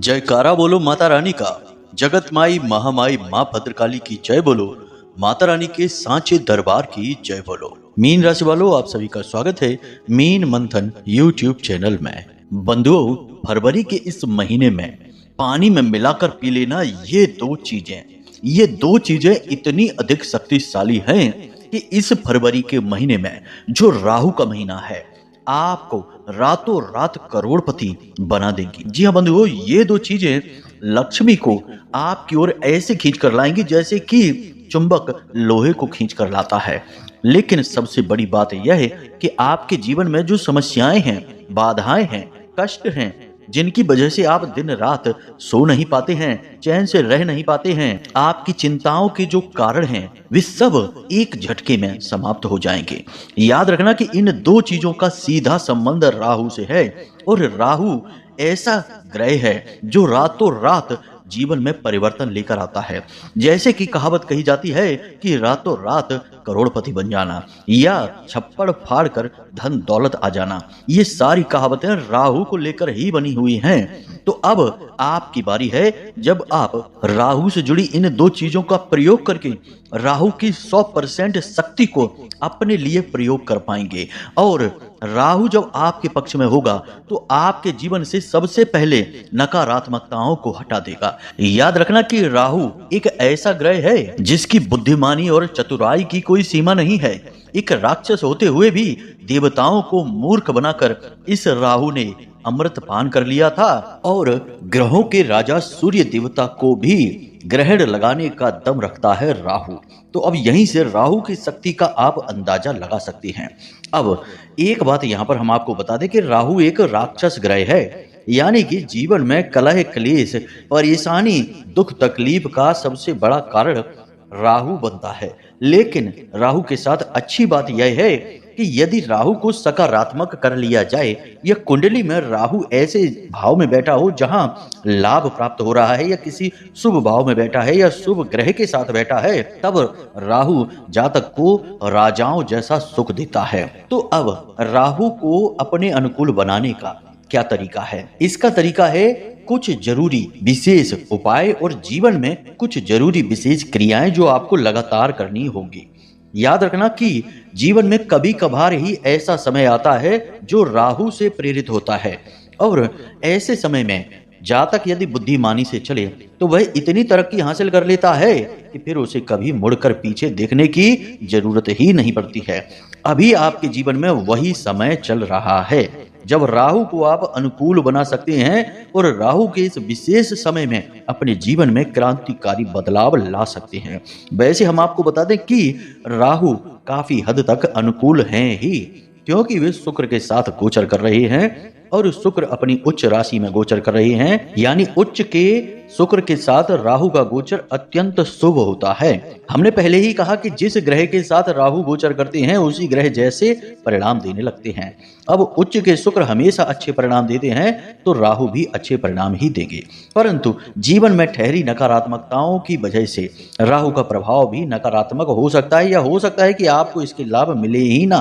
जयकारा बोलो माता रानी का। जगत माई महामाई माँ भद्रकाली की जय बोलो। माता रानी के सांचे दरबार की जय बोलो। मीन राशि वालों, आप सभी का स्वागत है मीन मंथन यूट्यूब चैनल में। बंधुओं, फरवरी के इस महीने में पानी में मिलाकर पी लेना ये दो चीजें इतनी अधिक शक्तिशाली हैं कि इस फरवरी के महीने में, जो राहु का महीना है, आपको रातों रात करोड़पति बना देंगी। जी हाँ बंधुओं, ये दो चीजें लक्ष्मी को आपकी ओर ऐसे खींच कर लाएंगी जैसे कि चुंबक लोहे को खींच कर लाता है। लेकिन सबसे बड़ी बात यह है कि आपके जीवन में जो समस्याएं हैं, बाधाएं हैं, कष्ट हैं, जिनकी वजह से आप दिन रात सो नहीं पाते हैं, चैन से रह नहीं पाते हैं, आपकी चिंताओं के जो कारण हैं वे सब एक झटके में समाप्त हो जाएंगे। याद रखना कि इन दो चीजों का सीधा संबंध राहु से है, और राहु ऐसा ग्रह है जो रातों रात जीवन में परिवर्तन लेकर आता है। जैसे कि कहावत कही जाती है कि रातों रात करोड़पति बन जाना या छप्पड़ फाड़ कर धन दौलत आ जाना, ये सारी कहावतें राहु को लेकर ही बनी हुई हैं। तो अब आपकी बारी है, जब आप राहु से जुड़ी इन दो चीजों का प्रयोग करके राहु की 100% शक्ति को अपने लिए प्रयोग कर पाएंगे। और राहु जब आपके पक्ष में होगा तो आपके जीवन से सबसे पहले नकारात्मकताओं को हटा देगा। याद रखना कि राहु एक ऐसा ग्रह है जिसकी बुद्धिमानी और चतुराई की कोई सीमा नहीं है। एक राक्षस होते हुए भी देवताओं को मूर्ख बनाकर इस राहु ने अमृत पान कर लिया था, और ग्रहों के राजा सूर्य देवता को भी ग्रहण लगाने का दम रखता है राहु। तो अब यहीं से राहु की शक्ति का आप अंदाजा लगा सकते हैं। अब एक बात यहाँ पर हम आपको बता दें कि राहु एक राक्षस ग्रह है, यानी कि जीवन में कलह, क्लेश, परेशानी, दुख, तकलीफ का सबसे बड़ा कारण राहु बनता है। लेकिन राहु के साथ अच्छी बात यह है कि यदि राहु को सकारात्मक कर लिया जाए, या कुंडली में राहु ऐसे भाव में बैठा हो जहां लाभ प्राप्त हो रहा है, या किसी शुभ भाव में बैठा है, या शुभ ग्रह के साथ बैठा है, तब राहु जातक को राजाओं जैसा सुख देता है। तो अब राहु को अपने अनुकूल बनाने का क्या तरीका है? इसका तरीका है कुछ जरूरी विशेष उपाय और जीवन में कुछ जरूरी विशेष क्रियाएं जो आपको लगातार करनी होंगी। याद रखना कि जीवन में कभी कभार ही ऐसा समय आता है जो राहु से प्रेरित होता है, और ऐसे समय में जातक यदि बुद्धिमानी से चले तो वह इतनी तरक्की हासिल कर लेता है कि फिर उसे कभी मुड़कर पीछे देखने की जरूरत ही नहीं पड़ती है। अभी आपके जीवन में वही समय चल रहा है जब राहु को आप अनुकूल बना सकते हैं, और राहु के इस विशेष समय में अपने जीवन में क्रांतिकारी बदलाव ला सकते हैं। वैसे हम आपको बता दें कि राहु काफी हद तक अनुकूल हैं ही, क्योंकि वे शुक्र के साथ गोचर कर रहे हैं, और शुक्र अपनी उच्च राशि में गोचर कर रहे हैं। यानी उच्च के शुक्र के साथ राहु का गोचर अत्यंत शुभ होता है। हमने पहले ही कहा कि जिस ग्रह के साथ राहु गोचर करते हैं उसी ग्रह जैसे परिणाम देने लगते हैं। अब उच्च के शुक्र हमेशा अच्छे परिणाम देते हैं, तो राहु भी अच्छे परिणाम ही देंगे। परंतु जीवन में ठहरी नकारात्मकताओं की वजह से राहु का प्रभाव भी नकारात्मक हो सकता है, या हो सकता है कि आपको इसके लाभ मिले ही ना।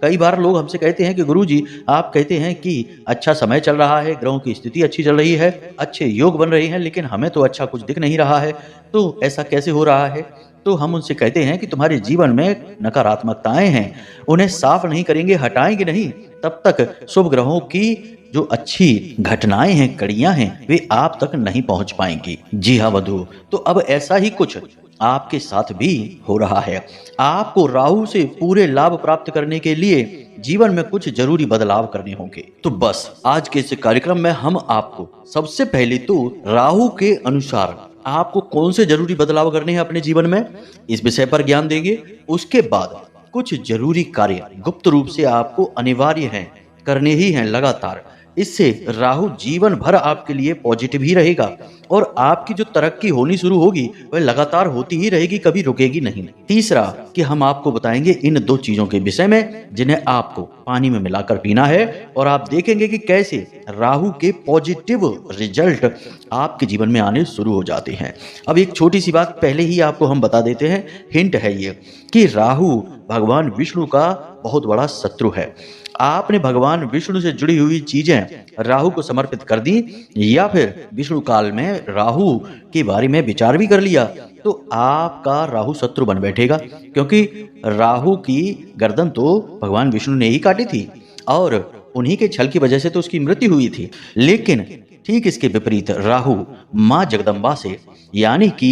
कई बार लोग हमसे कहते हैं कि गुरुजी, आप कहते हैं कि अच्छा समय चल रहा है, ग्रहों की स्थिति अच्छी चल रही है, अच्छे योग बन रहे हैं, लेकिन हमें तो अच्छा कुछ दिख नहीं रहा है, तो ऐसा कैसे हो रहा है? तो हम उनसे कहते हैं कि तुम्हारे जीवन में नकारात्मकताएं हैं, उन्हें साफ नहीं करेंगे, हटाएंगे नहीं, तब तक शुभ ग्रहों की जो अच्छी घटनाएं हैं, कड़ियां हैं, वे आप तक नहीं पहुंच पाएंगी। जी हाँ बंधु, तो अब ऐसा ही कुछ आपके साथ भी हो रहा है। आपको राहु से पूरे लाभ प्राप्त करने के लिए जीवन में कुछ जरूरी बदलाव करने होंगे। तो बस आज के इस कार्यक्रम में हम आपको सबसे पहले तो राहु के अनुसार आपको कौन से जरूरी बदलाव करने हैं अपने जीवन में, इस विषय पर ज्ञान देंगे। उसके बाद कुछ जरूरी कार्य गुप्त रूप से आपको अनिवार्य हैं, करने ही हैं लगातार। इससे राहु जीवन भर आपके लिए पॉजिटिव ही रहेगा, और आपकी जो तरक्की होनी शुरू होगी वह लगातार होती ही रहेगी, कभी रुकेगी नहीं। तीसरा कि हम आपको बताएंगे इन दो चीजों के विषय में जिन्हें आपको पानी में मिलाकर पीना है, और आप देखेंगे कि कैसे राहु के पॉजिटिव रिजल्ट आपके जीवन में आने शुरू हो जाते हैं। अब एक छोटी सी बात पहले ही आपको हम बता देते हैं, हिंट है ये कि राहु भगवान विष्णु का बहुत बड़ा शत्रु है। आपने भगवान विष्णु से जुड़ी हुई चीजें राहु को समर्पित कर दी, या फिर विष्णु काल में राहु के बारे में विचार भी कर लिया, तो आपका राहु शत्रु बन बैठेगा, क्योंकि राहु की गर्दन तो भगवान विष्णु ने ही काटी थी और उन्हीं के छल की वजह से तो उसकी मृत्यु हुई थी। लेकिन ठीक इसके विपरीत राहु मां जगदम्बा से यानी कि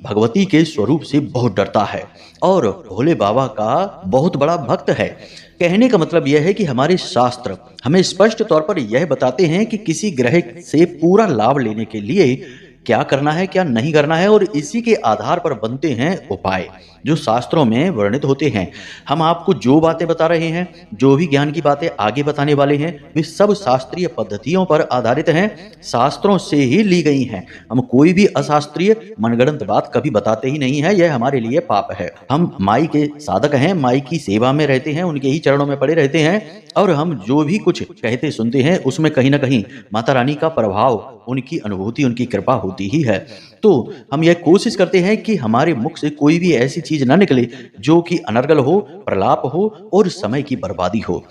भगवती के स्वरूप से बहुत डरता है और भोले बाबा का बहुत बड़ा भक्त है। कहने का मतलब यह है कि हमारे शास्त्र हमें स्पष्ट तौर पर यह बताते हैं कि किसी ग्रह से पूरा लाभ लेने के लिए क्या करना है क्या नहीं करना है, और इसी के आधार पर बनते हैं उपाय जो शास्त्रों में वर्णित होते हैं। हम आपको जो बातें बता रहे हैं, जो भी ज्ञान की बातें आगे बताने वाले हैं, वे सब शास्त्रीय पद्धतियों पर आधारित हैं, शास्त्रों से ही ली गई हैं। हम कोई भी अशास्त्रीय मनगढ़ंत बात कभी बताते ही नहीं है, यह हमारे लिए पाप है। हम माई के साधक हैं, माई की सेवा में रहते हैं, उनके ही चरणों में पड़े रहते हैं, और हम जो भी कुछ कहते सुनते हैं उसमें कहीं ना कहीं माता रानी का प्रभाव, उनकी अनुभूति, उनकी कृपा होती ही है। तो हम यह कोशिश करते हैं कि हमारे मुख से कोई भी ऐसी चीज ना निकले जो कि अनर्गल हो, प्रलाप हो और समय की बर्बादी हो।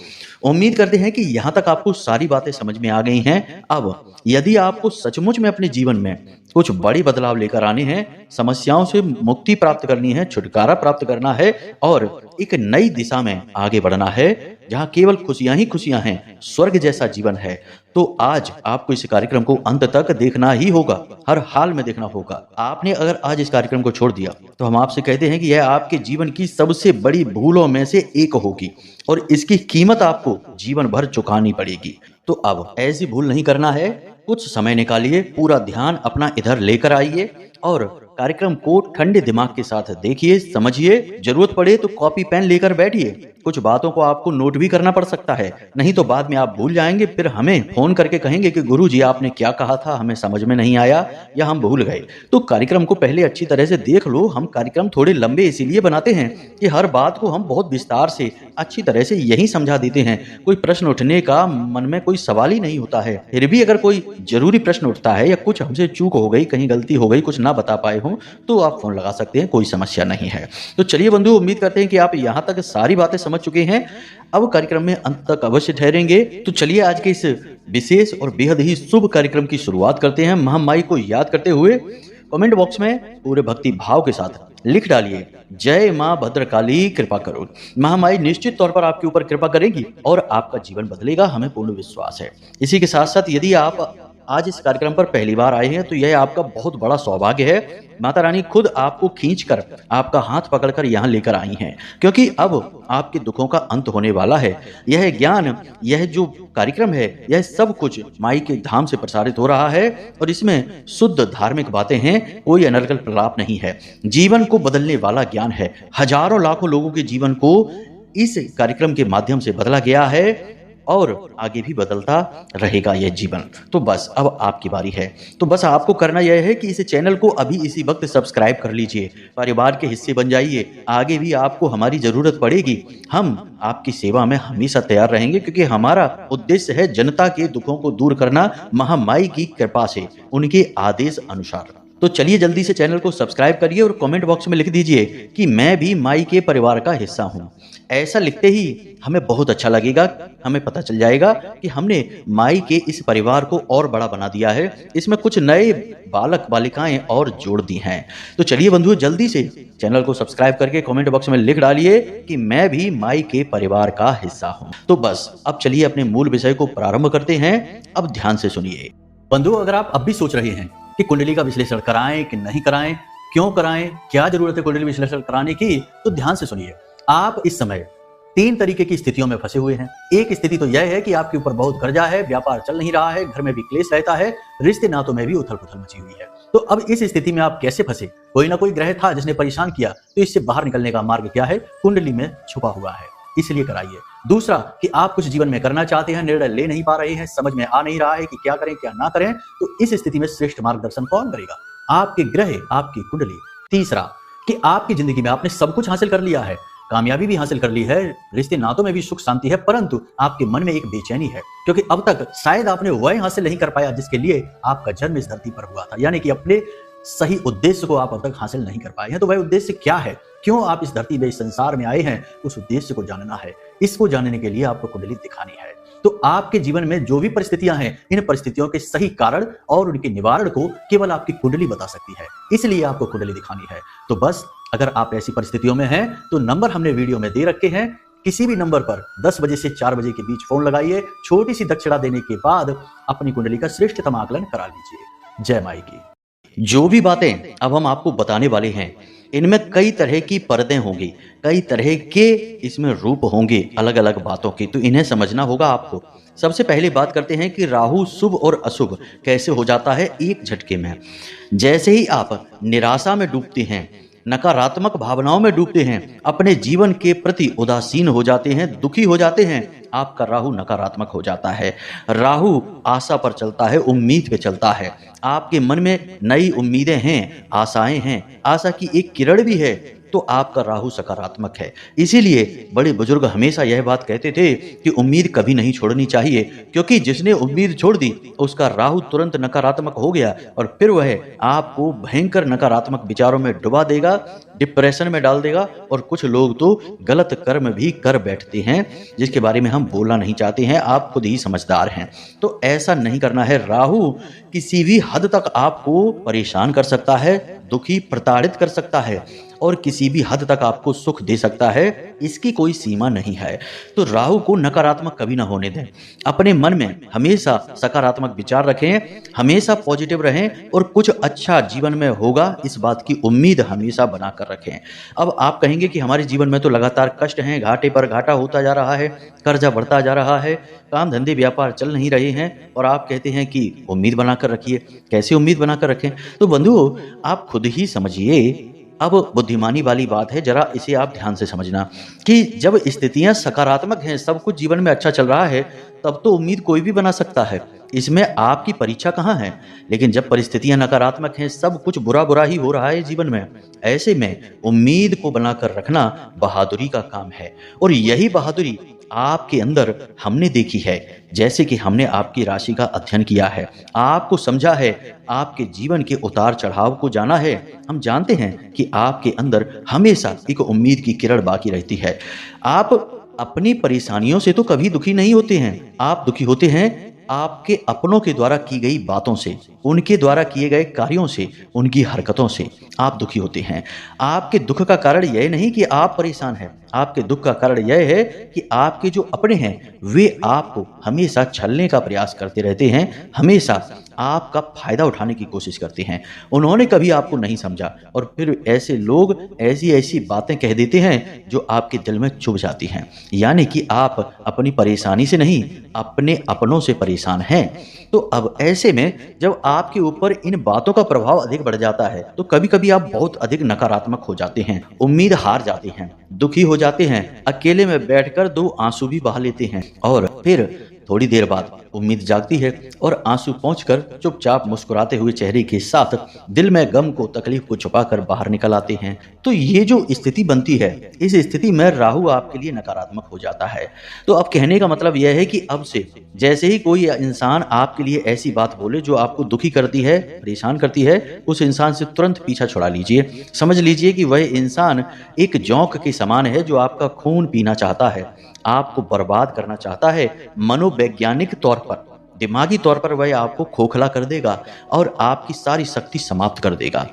उम्मीद करते हैं कि यहाँ तक आपको सारी बातें समझ में आ गई हैं। अब यदि आपको सचमुच में अपने जीवन में कुछ बड़े बदलाव लेकर आने हैं, समस्याओं से मुक्ति प्राप्त करनी है, छुटकारा प्राप्त करना है और एक नई दिशा में आगे बढ़ना है जहां केवल खुशियां ही खुशियां हैं, स्वर्ग जैसा जीवन है, तो आज आपको इस कार्यक्रम को अंत तक देखना ही होगा, हर हाल में देखना होगा। आपने अगर आज इस कार्यक्रम को छोड़ दिया तो हम आपसे कहते हैं कि यह आपके जीवन की सबसे बड़ी भूलों में से एक होगी और इसकी कीमत आपको जीवन भर चुकानी पड़ेगी। तो अब ऐसी भूल नहीं करना है, कुछ समय निकालिए, पूरा ध्यान अपना इधर लेकर आइए और कार्यक्रम को ठंडे दिमाग के साथ देखिए, समझिए, जरूरत पड़े तो कॉपी पेन लेकर बैठिए। कुछ बातों को आपको नोट भी करना पड़ सकता है, नहीं तो बाद में आप भूल जाएंगे, फिर हमें फोन करके कहेंगे कि गुरुजी आपने क्या कहा था, हमें समझ में नहीं आया या हम भूल गए। तो कार्यक्रम को पहले अच्छी तरह से देख लो। हम कार्यक्रम थोड़े लंबे इसीलिए बनाते हैं कि हर बात को हम बहुत विस्तार से अच्छी तरह से यही समझा देते हैं। कोई प्रश्न उठने का मन में कोई सवाल ही नहीं होता है, फिर भी अगर कोई जरूरी प्रश्न उठता है या कुछ हमसे चूक हो गई, कहीं गलती हो गई, कुछ ना बता पाए हो, तो आप फोन लगा सकते हैं, कोई समस्या नहीं है। तो चलिए बंधु, उम्मीद करते हैं कि आप यहाँ तक सारी बातें समझ चुके हैं, अब कार्यक्रम में अंत तक अवश्य ठहरेंगे। तो चलिए आज के इस विशेष और बेहद ही शुभ कार्यक्रम की शुरुआत करते हैं। महामाई को याद करते हुए कमेंट बॉक्स में पूरे भक्ति भाव के साथ लिख डालिए, जय मां भद्रकाली कृपा करो। महामाई निश्चित तौर पर आपके ऊपर कृपा करेगी और आपका जीवन बदलेगा, हमें पूर्ण विश्वास है। इसी के साथ साथ यदि आप आज इस कार्यक्रम पर पहली बार आए हैं तो यह आपका बहुत बड़ा सौभाग्य है। माता रानी खुद आपको खींचकर, आपका हाथ पकड़कर यहाँ लेकर आई हैं, क्योंकि अब आपके दुखों का अंत होने वाला है। यह ज्ञान, यह जो कार्यक्रम है, यह सब कुछ माई के धाम से प्रसारित हो रहा है और इसमें शुद्ध धार्मिक बातें हैं, कोई अनर्गल प्रलाप नहीं है। जीवन को बदलने वाला ज्ञान है। हजारों लाखों लोगों के जीवन को इस कार्यक्रम के माध्यम से बदला गया है और आगे भी बदलता रहेगा यह जीवन। तो बस अब आपकी बारी है। तो बस आपको करना यह है कि इस चैनल को अभी इसी वक्त सब्सक्राइब कर लीजिए, परिवार के हिस्से बन जाइए। आगे भी आपको हमारी जरूरत पड़ेगी, हम आपकी सेवा में हमेशा तैयार रहेंगे, क्योंकि हमारा उद्देश्य है जनता के दुखों को दूर करना, महामाई की कृपा से, उनके आदेश अनुसार। तो चलिए जल्दी से चैनल को सब्सक्राइब करिए और कमेंट बॉक्स में लिख दीजिए कि मैं भी माई के परिवार का हिस्सा हूं। ऐसा लिखते ही हमें बहुत अच्छा लगेगा, हमें पता चल जाएगा कि हमने माई के इस परिवार को और बड़ा बना दिया है, इसमें कुछ नए बालक बालिकाएं और जोड़ दी हैं। तो चलिए बंधुओं, जल्दी से चैनल को सब्सक्राइब करके कमेंट बॉक्स में लिख डालिए कि मैं भी माई के परिवार का हिस्सा हूं। तो बस अब चलिए अपने मूल विषय को प्रारंभ करते हैं। अब ध्यान से सुनिए बंधुओं, अगर आप अब भी सोच रहे हैं कि कुंडली का विश्लेषण कराएं कि नहीं कराएं, क्यों कराएं, क्या जरूरत है कुंडली विश्लेषण कराने की, तो ध्यान से सुनिए। आप इस समय 3 तरीके की स्थितियों में फंसे हुए हैं। एक स्थिति तो यह है कि आपके ऊपर बहुत कर्जा है, व्यापार चल नहीं रहा है, घर में भी क्लेश रहता है, रिश्ते नातों में भी उथल पुथल मची हुई है। तो अब इस स्थिति में आप कैसे फंसे? कोई ना कोई ग्रह था जिसने परेशान किया, तो इससे बाहर निकलने का मार्ग क्या है? कुंडली में छुपा हुआ है, इसलिए कराइए। दूसरा कि आप कुछ जीवन में करना चाहते हैं, निर्णय ले नहीं पा रहे हैं, समझ में आ नहीं रहा है कि क्या करें क्या ना करें, तो इस स्थिति में श्रेष्ठ मार्गदर्शन कौन करेगा? आपके ग्रह, आपकी कुंडली। तीसरा कि आपकी जिंदगी में आपने सब कुछ हासिल कर लिया है, कामयाबी भी हासिल कर ली है, रिश्ते नातों में भी सुख शांति है, परंतु आपके मन में एक बेचैनी है, क्योंकि अब तक शायद आपने वह हासिल नहीं कर पाया जिसके लिए आपका जन्म इस धरती पर हुआ था। यानी कि अपने सही उद्देश्य को आप अब तक हासिल नहीं कर पाए हैं। तो वह उद्देश्य क्या है, क्यों आप इस धरती में, इस संसार में आए हैं, उस उद्देश्य को जानना है। इसको जानने के लिए आपको कुंडली दिखानी है। तो आपके जीवन में जो भी परिस्थितियां हैं, इन परिस्थितियों के सही कारण और उनके निवारण को केवल आपकी कुंडली बता सकती है, इसलिए आपको कुंडली दिखानी है। तो बस अगर आप ऐसी परिस्थितियों में हैं तो नंबर हमने वीडियो में दे रखे हैं, किसी भी नंबर पर 10 बजे से 4 बजे के बीच फोन लगाइए, छोटी सी दक्षिणा देने के बाद अपनी कुंडली का श्रेष्ठतम आकलन करा लीजिए। जय माई की। जो भी बातें अब हम आपको बताने वाले हैं, इनमें कई तरह की परतें होंगी, कई तरह के इसमें रूप होंगे अलग अलग बातों के, तो इन्हें समझना होगा आपको। सबसे पहले बात करते हैं कि राहु शुभ और अशुभ कैसे हो जाता है एक झटके में। जैसे ही आप निराशा में डूबते हैं, नकारात्मक भावनाओं में डूबते हैं, अपने जीवन के प्रति उदासीन हो जाते हैं, दुखी हो जाते हैं, आपका राहु नकारात्मक हो जाता है। राहु आशा पर चलता है, उम्मीद पे चलता है। आपके मन में नई उम्मीदें हैं, आशाएं हैं, आशा की एक किरण भी है, तो आपका राहु सकारात्मक है। इसीलिए बड़े बुजुर्ग हमेशा यह बात कहते थे कि उम्मीद कभी नहीं छोड़नी चाहिए, क्योंकि जिसने उम्मीद छोड़ दी उसका राहु तुरंत नकारात्मक हो गया और फिर वह आपको भयंकर नकारात्मक विचारों में डुबा देगा, डिप्रेशन में डाल देगा। और कुछ लोग तो गलत कर्म भी कर बैठते हैं, जिसके बारे में हम बोलना नहीं चाहते हैं, आप खुद ही समझदार हैं। तो ऐसा नहीं करना है। राहु किसी भी हद तक आपको परेशान कर सकता है, दुखी, प्रताड़ित कर सकता है और किसी भी हद तक आपको सुख दे सकता है, इसकी कोई सीमा नहीं है। तो राहु को नकारात्मक कभी ना होने दें। अपने मन में हमेशा सकारात्मक विचार रखें, हमेशा पॉजिटिव रहें और कुछ अच्छा जीवन में होगा, इस बात की उम्मीद हमेशा बनाकर रखें। अब आप कहेंगे कि हमारे जीवन में तो लगातार कष्ट हैं, घाटे पर घाटा होता जा रहा है, कर्जा बढ़ता जा रहा है, काम धंधे व्यापार चल नहीं रहे हैं, और आप कहते हैं कि उम्मीद बनाकर रखिए। कैसे उम्मीद बनाकर रखें? तो बंधुओं, आप खुद ही समझिए। अब बुद्धिमानी वाली बात है, जरा इसे आप ध्यान से समझना कि जब स्थितियां सकारात्मक हैं, सब कुछ जीवन में अच्छा चल रहा है, तब तो उम्मीद कोई भी बना सकता है, इसमें आपकी परीक्षा कहाँ है। लेकिन जब परिस्थितियां नकारात्मक हैं, सब कुछ बुरा बुरा ही हो रहा है जीवन में, ऐसे में उम्मीद को बनाकर रखना बहादुरी का काम है। और यही बहादुरी आपके अंदर हमने देखी है। जैसे कि हमने आपकी राशि का अध्ययन किया है, आपको समझा है, आपके जीवन के उतार चढ़ाव को जाना है। हम जानते हैं कि आपके अंदर हमेशा एक उम्मीद की किरण बाकी रहती है। आप अपनी परेशानियों से तो कभी दुखी नहीं होते हैं, आप दुखी होते हैं आपके अपनों के द्वारा की गई बातों से, उनके द्वारा किए गए कार्यों से, उनकी हरकतों से आप दुखी होते हैं। आपके दुख का कारण यह नहीं कि आप परेशान हैं, आपके दुख का कारण यह है कि आपके जो अपने हैं वे आपको हमेशा छलने का प्रयास करते रहते हैं, हमेशा आपका फायदा उठाने की कोशिश करते हैं। उन्होंने कभी आपको नहीं समझा और फिर ऐसे लोग ऐसी ऐसी बातें कह देते हैं जो आपके दिल में चुभ जाती हैं। यानी कि आप अपनी परेशानी से नहीं, अपने अपनों से परेशान हैं। तो अब ऐसे में जब आपके ऊपर इन बातों का प्रभाव अधिक बढ़ जाता है, तो कभी कभी आप बहुत अधिक नकारात्मक हो जाते हैं, उम्मीद हार जाते हैं, दुखी हो जाते हैं, अकेले में बैठकर 2 आंसू भी बहा लेते हैं और फिर थोड़ी देर बाद उम्मीद जागती है और आंसू पहुंचकर चुपचाप मुस्कुराते हुए चेहरे के साथ दिल में गम को, तकलीफ को छुपाकर बाहर निकल आते हैं। तो ये जो स्थिति बनती है, इस स्थिति में राहु आपके लिए नकारात्मक हो जाता है। तो अब कहने का मतलब यह है कि अब से जैसे ही कोई इंसान आपके लिए ऐसी बात बोले जो आपको दुखी करती है, परेशान करती है, उस इंसान से तुरंत पीछा छुड़ा लीजिए। समझ लीजिए कि वह इंसान एक जोंक के समान है जो आपका खून पीना चाहता है, आपको बर्बाद करना चाहता है। मनोवैज्ञानिक तौर पर, दिमागी तौर पर वह आपको खोखला कर देगा और आपकी सारी शक्ति समाप्त कर देगा।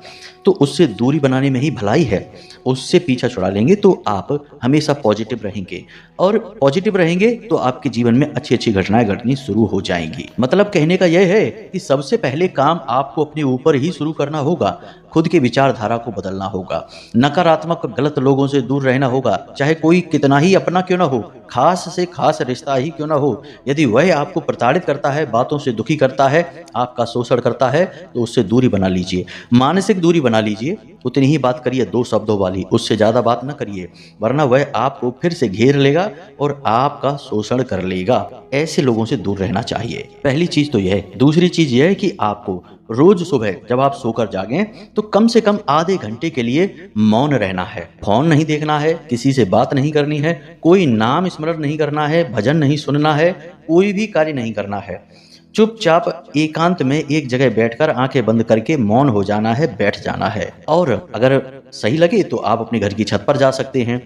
तो उससे दूरी बनाने में ही भलाई है। उससे पीछा छुड़ा लेंगे तो आप हमेशा पॉजिटिव रहेंगे, और पॉजिटिव रहेंगे तो आपके जीवन में अच्छी अच्छी घटनाएं घटनी शुरू हो जाएंगी। मतलब कहने का यह है कि सबसे पहले काम आपको अपने ऊपर ही शुरू करना होगा, खुद के विचारधारा को बदलना होगा, नकारात्मक गलत लोगों से दूर रहना होगा, चाहे कोई कितना ही अपना क्यों ना हो, खास से खास रिश्ता ही क्यों ना हो। यदि वह आपको प्रताड़ित करता है, बातों से दुखी करता है, आपका शोषण करता है, तो उससे दूरी बना लीजिए, मानसिक दूरी बना लीजिए। उतनी ही बात करिए 2 शब्दों वाली, उससे ज्यादा बात ना करिए, वरना वह आपको फिर से घेर लेगा और आपका शोषण कर लेगा। ऐसे लोगों से दूर रहना चाहिए, पहली चीज तो यह है। दूसरी चीज यह है कि आपको रोज सुबह जब आप सोकर जागें तो कम से कम आधे घंटे के लिए मौन रहना है। फोन नहीं देखना है, किसी से बात नहीं करनी है, कोई नाम स्मरण नहीं करना है, भजन नहीं सुनना है, कोई भी कार्य नहीं करना है। चुपचाप एकांत में एक जगह बैठकर आंखें बंद करके मौन हो जाना है, बैठ जाना है। और अगर सही लगे तो आप अपने घर की छत पर जा सकते हैं,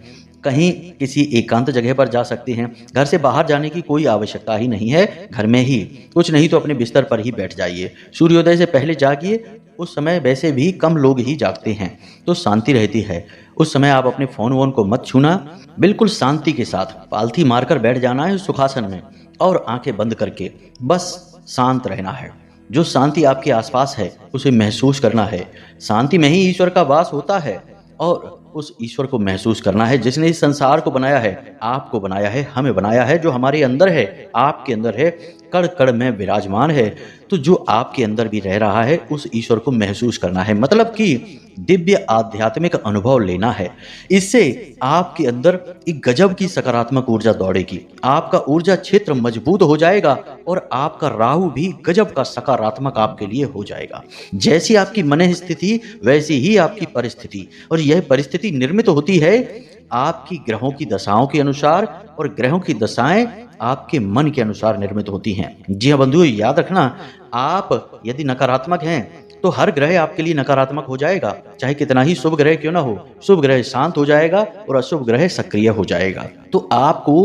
कहीं किसी एकांत जगह पर जा सकते हैं। घर से बाहर जाने की कोई आवश्यकता ही नहीं है, घर में ही, कुछ नहीं तो अपने बिस्तर पर ही बैठ जाइए। सूर्योदय से पहले जागिए, उस समय वैसे भी कम लोग ही जागते हैं तो शांति रहती है। उस समय आप अपने फोन वोन को मत छूना, बिल्कुल शांति के साथ पालथी मारकर बैठ जाना है सुखासन में और आंखें बंद करके बस शांत रहना है। जो शांति आपके आसपास है उसे महसूस करना है। शांति में ही ईश्वर का वास होता है और उस ईश्वर को महसूस करना है जिसने इस संसार को बनाया है, आपको बनाया है, हमें बनाया है, जो हमारे अंदर है, आपके अंदर है, कण कण में विराजमान है। तो जो आपके अंदर भी रह रहा है उस ईश्वर को महसूस करना है, मतलब कि दिव्य आध्यात्मिक अनुभव लेना है। इससे आपके अंदर एक गजब की सकारात्मक ऊर्जा दौड़ेगी, आपका ऊर्जा क्षेत्र मजबूत हो जाएगा और आपका राहु भी गजब का सकारात्मक आपके लिए हो जाएगा। जैसी आपकी मन स्थिति वैसी ही आपकी परिस्थिति, और यह परिस्थिति निर्मित होती है आपकी ग्रहों की दशाओं के अनुसार, और ग्रहों की दशाएं आपके मन के अनुसार निर्मित होती हैं। जी हाँ बंधुओं, याद रखना, आप यदि नकारात्मक हैं तो हर ग्रह आपके लिए नकारात्मक हो जाएगा, चाहे कितना ही शुभ ग्रह क्यों ना हो। शुभ ग्रह शांत हो जाएगा और अशुभ ग्रह सक्रिय हो जाएगा। तो आपको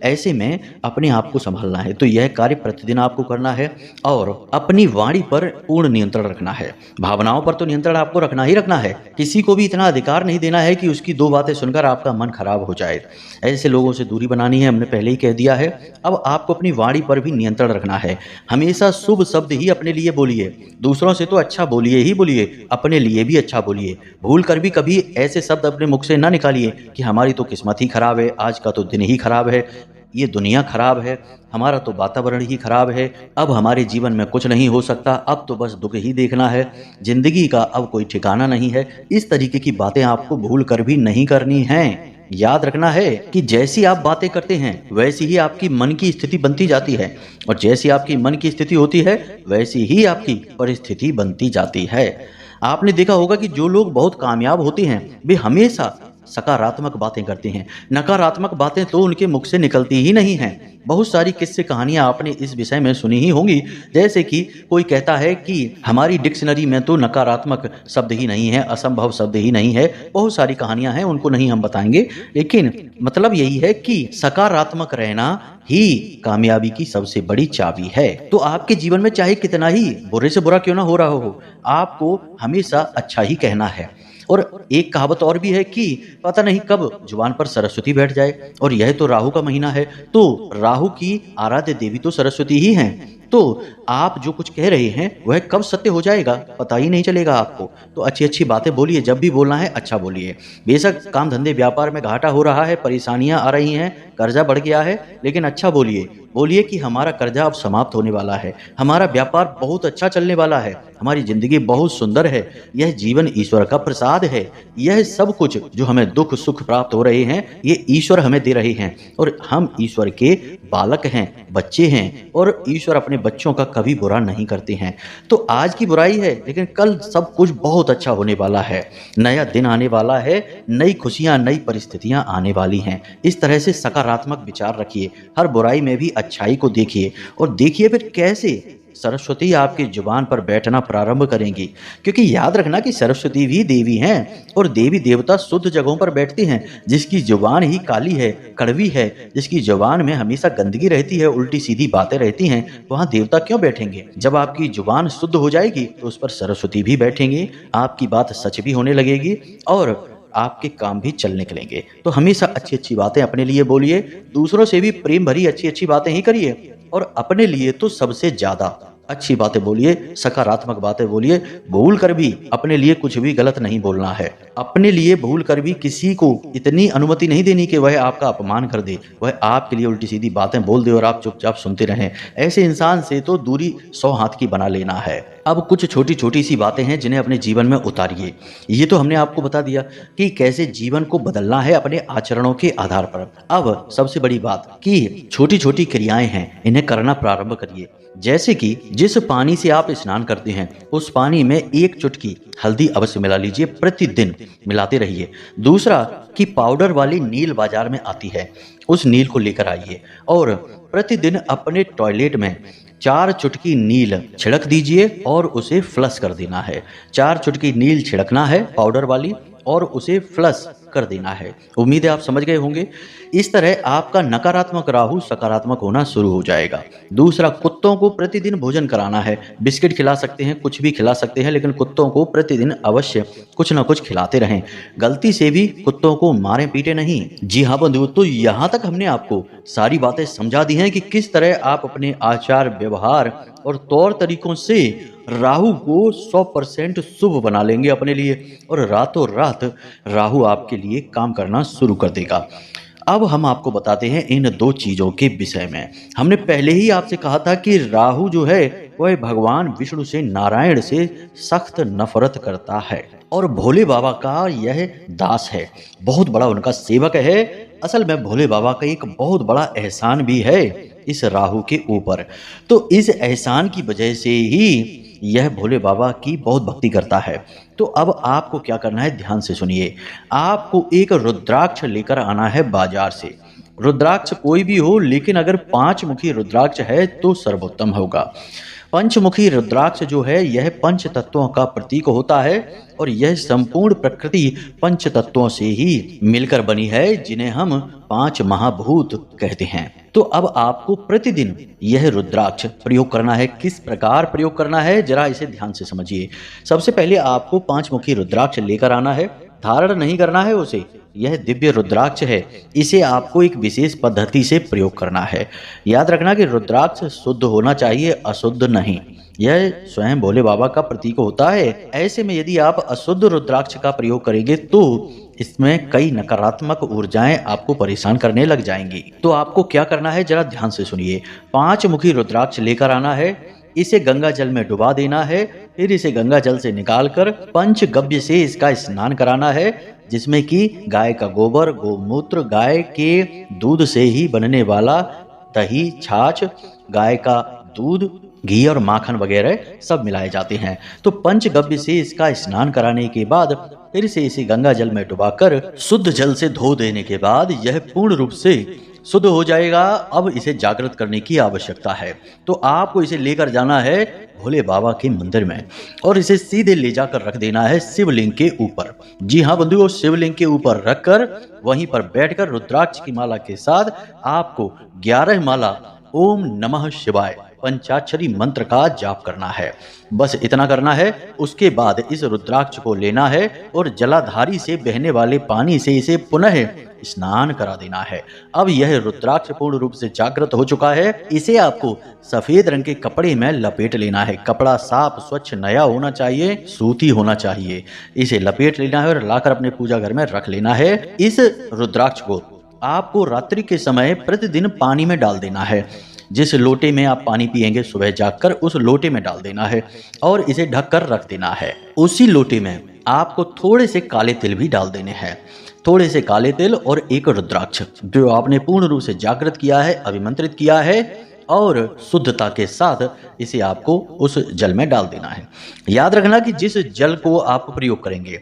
ऐसे में अपने आप को संभालना है। तो यह कार्य प्रतिदिन आपको करना है और अपनी वाणी पर पूर्ण नियंत्रण रखना है। भावनाओं पर तो नियंत्रण आपको रखना ही रखना है, किसी को भी इतना अधिकार नहीं देना है कि उसकी दो बातें सुनकर आपका मन खराब हो जाए। ऐसे लोगों से दूरी बनानी है, हमने पहले ही कह दिया है। अब आपको अपनी वाणी पर भी नियंत्रण रखना है। हमेशा शुभ शब्द ही अपने लिए बोलिए, दूसरों से तो अच्छा बोलिए ही बोलिए, अपने लिए भी अच्छा बोलिए। भूल कर भी कभी ऐसे शब्द अपने मुख से ना निकालिए कि हमारी तो किस्मत ही खराब है, आज का तो दिन ही खराब है, ये दुनिया खराब है, हमारा तो वातावरण ही खराब है, अब हमारे जीवन में कुछ नहीं हो सकता, अब तो बस दुख ही देखना है, जिंदगी का अब कोई ठिकाना नहीं है। इस तरीके की बातें आपको भूल कर भी नहीं करनी हैं। याद रखना है कि जैसी आप बातें करते हैं वैसी ही आपकी मन की स्थिति बनती जाती है, और जैसी आपकी मन की स्थिति होती है वैसी ही आपकी परिस्थिति बनती जाती है। आपने देखा होगा कि जो लोग बहुत कामयाब होते हैं वे हमेशा सकारात्मक बातें करते हैं, नकारात्मक बातें तो उनके मुख से निकलती ही नहीं हैं। बहुत सारी किस्से कहानियां आपने इस विषय में सुनी ही होंगी, जैसे कि कोई कहता है कि हमारी डिक्शनरी में तो नकारात्मक शब्द ही नहीं है, असंभव शब्द ही नहीं है। बहुत सारी कहानियां हैं, उनको नहीं हम बताएंगे, लेकिन मतलब यही है कि सकारात्मक रहना ही कामयाबी की सबसे बड़ी चाबी है। तो आपके जीवन में चाहे कितना ही बुरे से बुरा क्यों ना हो रहा हो, आपको हमेशा अच्छा ही कहना है। और एक कहावत और भी है कि पता नहीं कब जुबान पर सरस्वती बैठ जाए, और यह तो राहु का महीना है, तो राहु की आराध्य देवी तो सरस्वती ही हैं। तो आप जो कुछ कह रहे हैं वह कब सत्य हो जाएगा पता ही नहीं चलेगा आपको। तो अच्छी अच्छी बातें बोलिए, जब भी बोलना है अच्छा बोलिए। बेशक काम धंधे व्यापार में घाटा हो रहा है, परेशानियां आ रही हैं, कर्जा बढ़ गया है, लेकिन अच्छा बोलिए। बोलिए कि हमारा कर्जा अब समाप्त होने वाला है, हमारा व्यापार बहुत अच्छा चलने वाला है, हमारी जिंदगी बहुत सुंदर है, यह जीवन ईश्वर का प्रसाद है। यह सब कुछ जो हमें दुख सुख प्राप्त हो रहे हैं ये ईश्वर हमें दे रहे हैं, और हम ईश्वर के बालक हैं, बच्चे हैं, और ईश्वर अपने बच्चों का कभी बुरा नहीं करते हैं। तो आज की बुराई है लेकिन कल सब कुछ बहुत अच्छा होने वाला है, नया दिन आने वाला है, नई खुशियां नई परिस्थितियां आने वाली हैं। इस तरह से सकारात्मक विचार रखिए, हर बुराई में भी अच्छाई को देखिए, और देखिए फिर कैसे सरस्वती आपकी जुबान पर बैठना प्रारंभ करेंगी। क्योंकि याद रखना कि सरस्वती भी देवी हैं, और देवी देवता शुद्ध जगहों पर बैठती हैं। जिसकी जुबान ही काली है, कड़वी है, जिसकी जुबान में हमेशा गंदगी रहती है, उल्टी सीधी बातें रहती हैं, वहां देवता क्यों बैठेंगे। जब आपकी जुबान शुद्ध हो जाएगी तो उस पर सरस्वती भी बैठेंगी, आपकी बात सच भी होने लगेगी और आपके काम भी चल निकलेंगे। तो हमेशा अच्छी अच्छी बातें अपने लिए बोलिए, दूसरों से भी प्रेम भरी अच्छी अच्छी बातें ही करिए, और अपने लिए तो सबसे ज्यादा अच्छी बातें बोलिए, सकारात्मक बातें बोलिए। भूल कर भी अपने लिए कुछ भी गलत नहीं बोलना है। अपने लिए भूल कर भी किसी को इतनी अनुमति नहीं देनी कि वह आपका अपमान कर दे, वह आपके लिए उल्टी सीधी बातें बोल दे और आप चुपचाप सुनते रहें। ऐसे इंसान से तो दूरी 100 हाथ की बना लेना है। अब कुछ छोटी छोटी सी बातें हैं जिन्हें अपने जीवन में उतारिए। ये तो हमने आपको बता दिया कि कैसे जीवन को बदलना है अपने आचरणों के आधार पर। अब सबसे बड़ी बात कि छोटी छोटी क्रियाएं हैं, इन्हें करना प्रारंभ करिए। जैसे कि जिस पानी से आप स्नान करते हैं उस पानी में 1 चुटकी हल्दी अवश्य मिला लीजिए, प्रतिदिन मिलाते रहिए। दूसरा कि पाउडर वाली नील बाजार में आती है, उस नील को लेकर आइए और प्रतिदिन अपने टॉयलेट में 4 चुटकी नील छिड़क दीजिए और उसे फ्लश कर देना है। 4 चुटकी नील छिड़कना है पाउडर वाली और उसे फ्लश कर देना है। उम्मीद है आप समझ गए होंगे। इस तरह आपका नकारात्मक राहु सकारात्मक होना शुरू हो जाएगा। दूसरा, कुत्तों को प्रतिदिन भोजन कराना है। बिस्किट खिला सकते हैं, कुछ भी खिला सकते हैं, लेकिन कुत्तों को प्रतिदिन अवश्य कुछ ना कुछ खिलाते रहें। गलती से भी कुत्तों को मारें पीटे नहीं। जी हाँ बंधुओं, तो यहाँ तक हमने आपको सारी बातें समझा दी हैं कि किस तरह आप अपने आचार व्यवहार और तौर तरीकों से राहु को 100% शुभ बना लेंगे अपने लिए और रातों रात राहु आपके लिए काम करना शुरू कर देगा। अब हम आपको बताते हैं इन 2 चीजों के विषय में। हमने पहले ही आपसे कहा था कि राहु जो है वह भगवान विष्णु से, नारायण से सख्त नफरत करता है और भोले बाबा का यह दास है, बहुत बड़ा उनका सेवक है। असल में भोले बाबा का एक बहुत बड़ा एहसान भी है इस राहु के ऊपर। तो इस एहसान की वजह से ही यह भोले बाबा की बहुत भक्ति करता है। तो अब आपको क्या करना है, ध्यान से सुनिए। आपको एक रुद्राक्ष लेकर आना है बाजार से। रुद्राक्ष कोई भी हो, लेकिन अगर 5 मुखी रुद्राक्ष है तो सर्वोत्तम होगा। पंचमुखी रुद्राक्ष जो है यह पंच तत्वों का प्रतीक होता है और यह संपूर्ण प्रकृति पंच तत्वों से ही मिलकर बनी है, जिन्हें हम 5 महाभूत कहते हैं। तो अब आपको प्रतिदिन यह रुद्राक्ष प्रयोग करना है। किस प्रकार प्रयोग करना है, जरा इसे ध्यान से समझिए। सबसे पहले आपको 5 मुखी रुद्राक्ष लेकर आना है। धारण नहीं करना है उसे, यह दिव्य रुद्राक्ष है। इसे आपको एक विशेष पद्धति से प्रयोग करना है। याद रखना कि रुद्राक्ष शुद्ध होना चाहिए, अशुद्ध नहीं। यह स्वयं भोले बाबा का प्रतीक होता है। ऐसे में यदि आप अशुद्ध रुद्राक्ष का प्रयोग करेंगे तो इसमें कई नकारात्मक ऊर्जाएं आपको परेशान करने लग जाएंगी। तो आपको क्या करना है, जरा ध्यान से सुनिए। 5 मुखी रुद्राक्ष लेकर आना है, इसे गंगा जल में डुबा देना है, फिर इसे गंगा जल से निकालकर पंचगव्य से इसका स्नान कराना है, जिसमें कि गाय का गोबर, गोमूत्र, गाय के दूध से ही बनने वाला दही, छाछ, गाय का दूध, घी और माखन वगैरह सब मिलाए जाते हैं। तो पंचगव्य से इसका स्नान कराने के बाद फिर से इसे गंगा जल में डुबाकर शुद्ध जल से धो देने के बाद यह पूर्ण रूप से शुद्ध हो जाएगा। अब इसे जागृत करने की आवश्यकता है। तो आपको इसे लेकर जाना है भोले बाबा के मंदिर में और इसे सीधे ले जाकर रख देना है शिवलिंग के ऊपर। जी हाँ बंधुओं, शिवलिंग के ऊपर रखकर वहीं पर बैठकर रुद्राक्ष की माला के साथ आपको 11 माला ओम नमः शिवाय पंचाक्षरी मंत्र का जाप करना है। बस इतना करना है। उसके बाद इस रुद्राक्ष को लेना है और जलाधारी से बहने वाले पानी से इसे पुनः स्नान करा देना है। अब यह रुद्राक्ष पूर्ण रूप से जागृत हो चुका है। इसे आपको सफेद रंग के कपड़े में लपेट लेना है। कपड़ा साफ, स्वच्छ, नया होना चाहिए, सूती होना चाहिए। इसे लपेट लेना है और लाकर अपने पूजा घर में रख लेना है। इस रुद्राक्ष को आपको रात्रि के समय प्रतिदिन पानी में डाल देना है। जिस लोटे में आप पानी पिएंगे सुबह जागकर, उस लोटे में डाल देना है और इसे ढककर रख देना है। उसी लोटे में आपको थोड़े से काले तिल भी डाल देने हैं। थोड़े से काले तिल और एक रुद्राक्ष जो आपने पूर्ण रूप से जागृत किया है, अभिमंत्रित किया है, और शुद्धता के साथ इसे आपको उस जल में डाल देना है। याद रखना कि जिस जल को आप प्रयोग करेंगे,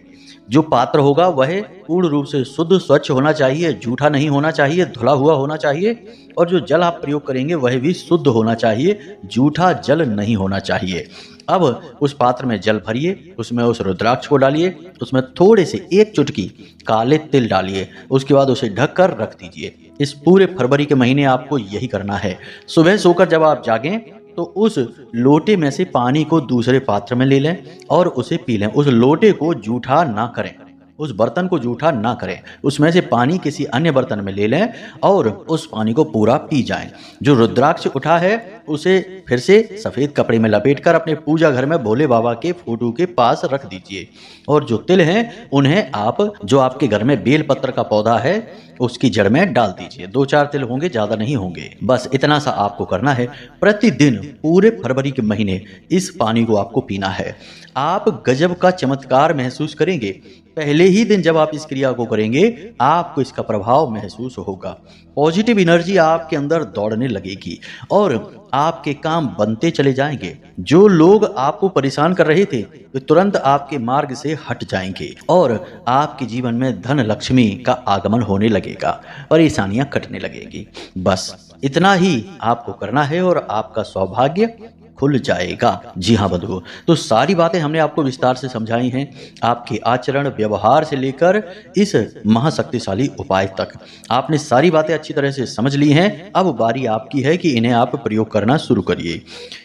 जो पात्र होगा वह पूर्ण रूप से शुद्ध, स्वच्छ होना चाहिए, जूठा नहीं होना चाहिए, धुला हुआ होना चाहिए। और जो जल आप प्रयोग करेंगे वह भी शुद्ध होना चाहिए, जूठा जल नहीं होना चाहिए। अब उस पात्र में जल भरिए, उसमें उस रुद्राक्ष को डालिए, उसमें थोड़े से 1 चुटकी काले तिल डालिए। उसके बाद उसे ढककर रख दीजिए। इस पूरे फरवरी के महीने आपको यही करना है। सुबह सोकर जब आप जागें तो उस लोटे में से पानी को दूसरे पात्र में ले लें और उसे पी लें। उस लोटे को जूठा ना करें, उस बर्तन को जूठा ना करें। उसमें से पानी किसी अन्य बर्तन में ले लें और उस पानी को पूरा पी जाएं। जो रुद्राक्ष उठा है उसे फिर से सफेद कपड़े में लपेटकर अपने पूजा घर में भोले बाबा के फोटो के पास रख दीजिए। और जो तिल हैं उन्हें आप जो आपके घर में बेलपत्र का पौधा है उसकी जड़ में डाल दीजिए। 2-4 तिल होंगे, ज्यादा नहीं होंगे। बस इतना सा आपको करना है। प्रतिदिन पूरे फरवरी के महीने इस पानी को आपको पीना है। आप गजब का चमत्कार महसूस करेंगे। पहले ही दिन जब आप इस क्रिया को करेंगे आपको इसका प्रभाव महसूस होगा। पॉजिटिव एनर्जी आपके अंदर दौड़ने लगेगी और आपके काम बनते चले जाएंगे। जो लोग आपको परेशान कर रहे थे वे तुरंत आपके मार्ग से हट जाएंगे और आपके जीवन में धन लक्ष्मी का आगमन होने लगेगा, परेशानियां कटने लगेगी। बस इतना ही आपको करना है और आपका सौभाग्य खुल जाएगा। जी हाँ बंधुओं, तो सारी बातें हमने आपको विस्तार से समझाई हैं, आपके आचरण व्यवहार से लेकर इस महाशक्तिशाली उपाय तक आपने सारी बातें अच्छी तरह से समझ ली हैं। अब बारी आपकी है कि इन्हें आप प्रयोग करना शुरू करिए।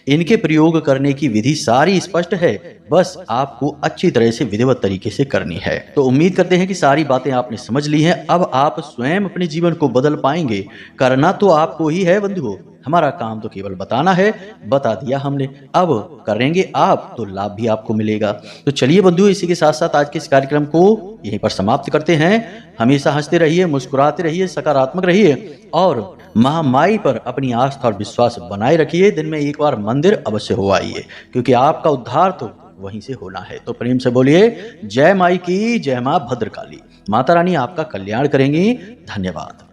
इनके प्रयोग करने की विधि सारी स्पष्ट है, बस आपको अच्छी तरह से विधिवत तरीके से करनी है। तो उम्मीद करते हैं कि सारी बातें आपने समझ ली हैं। अब आप स्वयं अपने जीवन को बदल पाएंगे। करना तो आपको ही है बंधुओं, हमारा काम तो केवल बताना है, बता दिया हमने। अब करेंगे आप तो लाभ भी आपको मिलेगा। तो चलिए बंधुओं, इसी के साथ साथ आज के इस कार्यक्रम को यहीं पर समाप्त करते हैं। हमेशा हंसते रहिए, मुस्कुराते रहिए, सकारात्मक रहिए और महामाई पर अपनी आस्था और विश्वास बनाए रखिए। दिन में एक बार मंदिर अवश्य हो आइए, क्योंकि आपका उद्धार तो वहीं से होना है। तो प्रेम से बोलिए जय माई की जय, मां भद्रकाली। माता रानी आपका कल्याण करेंगी। धन्यवाद।